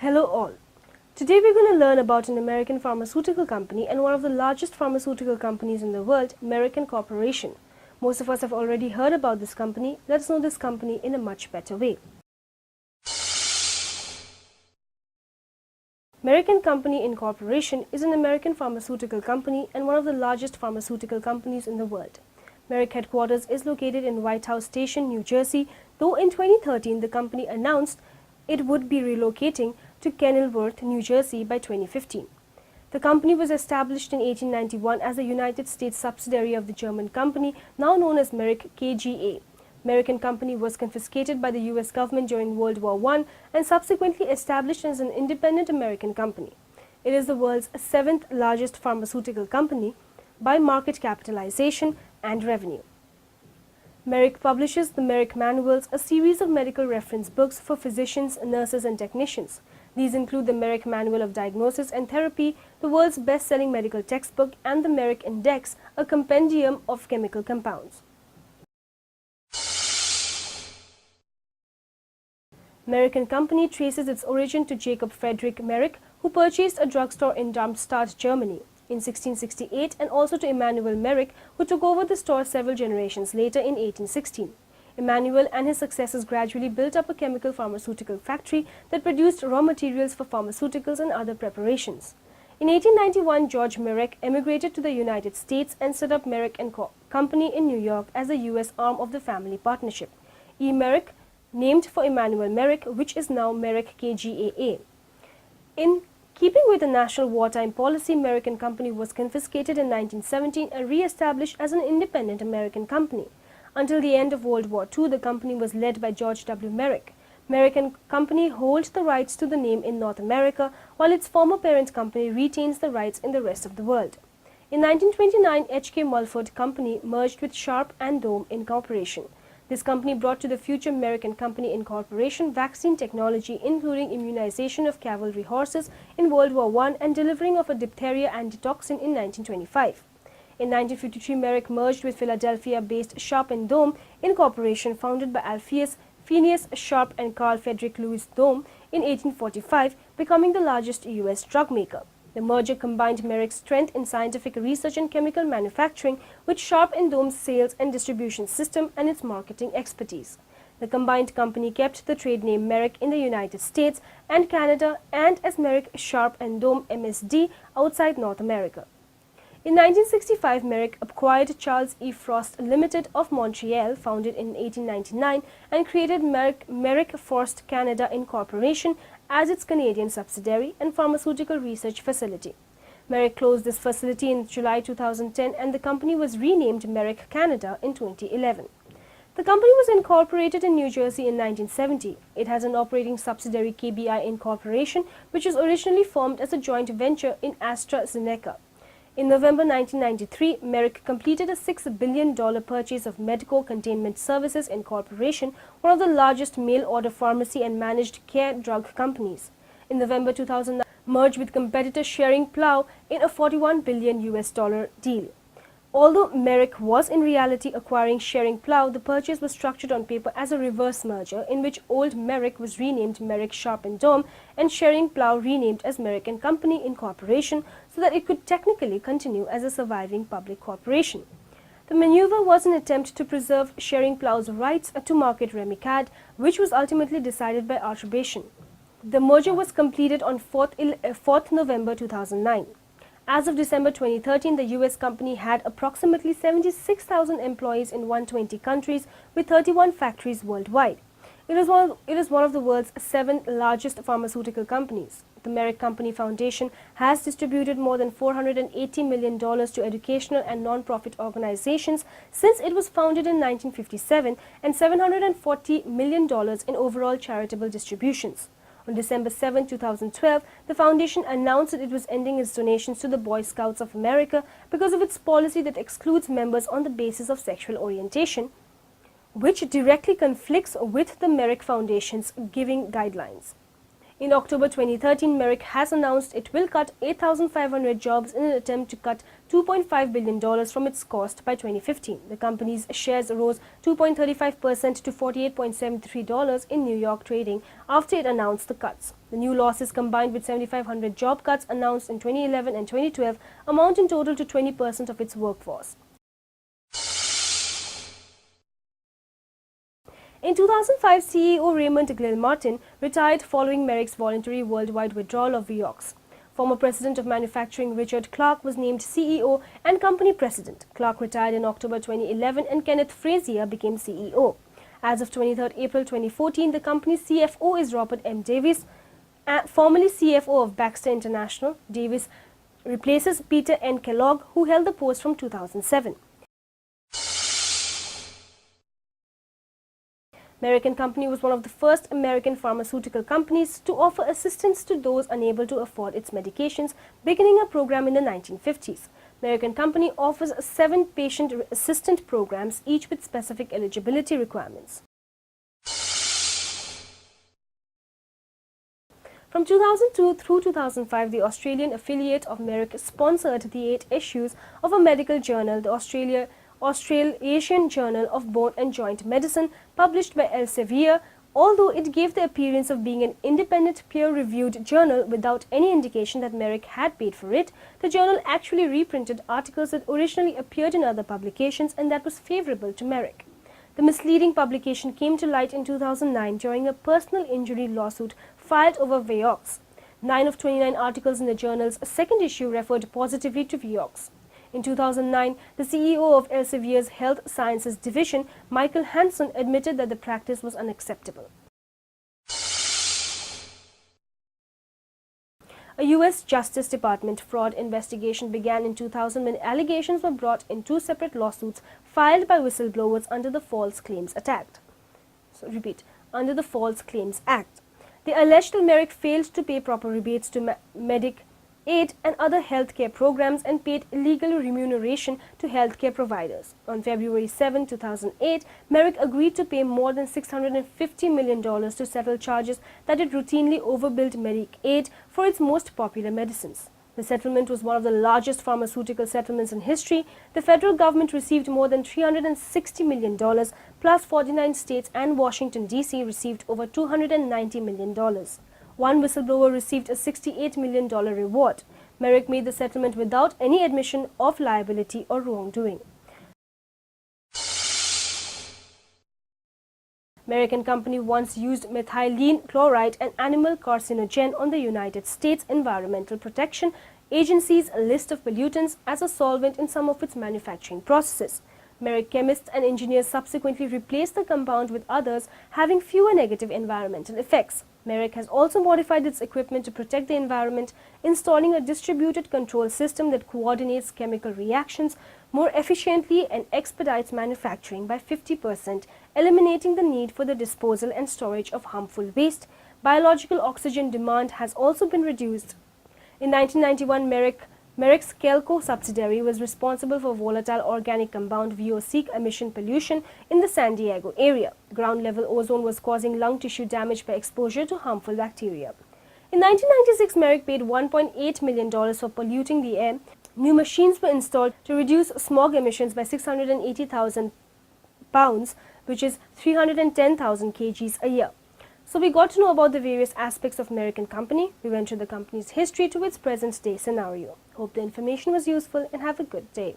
Hello all. Today we're going to learn about an American pharmaceutical company and one of the largest pharmaceutical companies in the world, Merck Corporation. Most of us have already heard about this company. Let's know this company in a much better way. Merck Company Incorporation is an American pharmaceutical company and one of the largest pharmaceutical companies in the world. Merck headquarters is located in White House Station, New Jersey, though in 2013 the company announced it would be relocating to Kenilworth, New Jersey by 2015. The company was established in 1891 as a United States subsidiary of the German company now known as Merck KGaA. Merck Company was confiscated by the US government during World War I and subsequently established as an independent American company. It is the world's seventh largest pharmaceutical company by market capitalization and revenue. Merck publishes the Merck Manuals, a series of medical reference books for physicians, nurses and technicians. These include the Merck Manual of Diagnosis and Therapy, the world's best-selling medical textbook, and the Merck Index, a compendium of chemical compounds. Merck Company traces its origin to Jacob Friedrich Merck, who purchased a drugstore in Darmstadt, Germany in 1668, and also to Emanuel Merck, who took over the store several generations later in 1816. Emanuel and his successors gradually built up a chemical pharmaceutical factory that produced raw materials for pharmaceuticals and other preparations. In 1891, George Merck emigrated to the United States and set up Merck & Company in New York as a U.S. arm of the family partnership. E. Merck, named for Emanuel Merck, which is now Merck KGaA. In keeping with the national wartime policy, Merck Company was confiscated in 1917 and re-established as an independent American company. Until the end of World War II, the company was led by George W. Merck. Merck Company holds the rights to the name in North America, while its former parent company retains the rights in the rest of the world. In 1929, H.K. Mulford Company merged with Sharp and Dohme Incorporation. This company brought to the future Merck Company Incorporation vaccine technology, including immunization of cavalry horses in World War I and delivering of a diphtheria antitoxin in 1925. In 1953, Merck merged with Philadelphia-based Sharp and Dohme Incorporation, founded by Alpheus Phineas Sharp and Carl Frederick Louis Dohme in 1845, becoming the largest U.S. drug maker. The merger combined Merck's strength in scientific research and chemical manufacturing with Sharp and Dohme's sales and distribution system and its marketing expertise. The combined company kept the trade name Merck in the United States and Canada and as Merck Sharp and Dohme MSD outside North America. In 1965, Merck acquired Charles E. Frost Limited of Montreal, founded in 1899, and created Merck Forst Canada Incorporation as its Canadian subsidiary and pharmaceutical research facility. Merck closed this facility in July 2010 and the company was renamed Merck Canada in 2011. The company was incorporated in New Jersey in 1970. It has an operating subsidiary KBI Incorporation, which was originally formed as a joint venture in AstraZeneca. In November 1993, Merck completed a $6 billion purchase of Medco Containment Services Incorporation, one of the largest mail-order pharmacy and managed care drug companies. In November 2009, merged with competitor Schering-Plough in a $41 billion deal. Although Merck was in reality acquiring Schering-Plough, the purchase was structured on paper as a reverse merger in which old Merck was renamed Merck Sharp and Dohme and Schering-Plough renamed as Merck Company Incorporation so that it could technically continue as a surviving public corporation. The maneuver was an attempt to preserve Schering-Plough's rights to market Remicade, which was ultimately decided by arbitration. The merger was completed on 4th November 2009. As of December 2013, the U.S. company had approximately 76,000 employees in 120 countries with 31 factories worldwide. It is one of the world's 7 largest pharmaceutical companies. The Merck Company Foundation has distributed more than $480 million to educational and non-profit organizations since it was founded in 1957 and $740 million in overall charitable distributions. On December 7, 2012, the foundation announced that it was ending its donations to the Boy Scouts of America because of its policy that excludes members on the basis of sexual orientation, which directly conflicts with the Merck Foundation's giving guidelines. In October 2013, Merck has announced it will cut 8,500 jobs in an attempt to cut $2.5 billion from its cost by 2015. The company's shares rose 2.35% to $48.73 in New York trading after it announced the cuts. The new losses, combined with 7,500 job cuts announced in 2011 and 2012, amount in total to 20% of its workforce. In 2005, CEO Raymond Gilmartin retired following Merck's voluntary worldwide withdrawal of Vioxx. Former president of manufacturing Richard Clark was named CEO and company president. Clark retired in October 2011 and Kenneth Frazier became CEO. As of 23 April 2014, the company's CFO is Robert M. Davis, formerly CFO of Baxter International. Davis replaces Peter N. Kellogg, who held the post from 2007. Merck Company was one of the first American pharmaceutical companies to offer assistance to those unable to afford its medications, beginning a program in the 1950s. Merck Company offers 7 patient assistant programs, each with specific eligibility requirements. From 2002 through 2005, the Australian affiliate of Merck sponsored the 8 issues of a medical journal, the Australasian Journal of Bone and Joint Medicine, published by Elsevier. Although it gave the appearance of being an independent, peer-reviewed journal without any indication that Merck had paid for it, the journal actually reprinted articles that originally appeared in other publications and that was favorable to Merck. The misleading publication came to light in 2009 during a personal injury lawsuit filed over Vioxx. 9 of 29 articles in the journal's second issue referred positively to Vioxx. In 2009, the CEO of Elsevier's Health Sciences Division, Michael Hansen, admitted that the practice was unacceptable. A U.S. Justice Department fraud investigation began in 2000 when allegations were brought in 2 separate lawsuits filed by whistleblowers under the False Claims Act. Under the False Claims Act. They alleged that Merck failed to pay proper rebates to Medicaid and other healthcare programs and paid illegal remuneration to healthcare providers. On February 7, 2008, Merck agreed to pay more than $650 million to settle charges that it routinely overbilled Medicaid for its most popular medicines. The settlement was one of the largest pharmaceutical settlements in history. The federal government received more than $360 million, plus 49 states and Washington, D.C. received over $290 million. One whistleblower received a $68 million reward. Merck made the settlement without any admission of liability or wrongdoing. Merck Company once used methylene chloride, an animal carcinogen, on the United States Environmental Protection Agency's list of pollutants as a solvent in some of its manufacturing processes. Merck chemists and engineers subsequently replaced the compound with others having fewer negative environmental effects. Merck has also modified its equipment to protect the environment, installing a distributed control system that coordinates chemical reactions more efficiently and expedites manufacturing by 50%, eliminating the need for the disposal and storage of harmful waste. Biological oxygen demand has also been reduced. In 1991, Merck's Kelco subsidiary was responsible for volatile organic compound VOC emission pollution in the San Diego area. Ground-level ozone was causing lung tissue damage by exposure to harmful bacteria. In 1996, Merck paid $1.8 million for polluting the air. New machines were installed to reduce smog emissions by 680,000 pounds, which is 310,000 kgs a year. So we got to know about the various aspects of Merck Company. We went through the company's history to its present day scenario. Hope the information was useful and have a good day.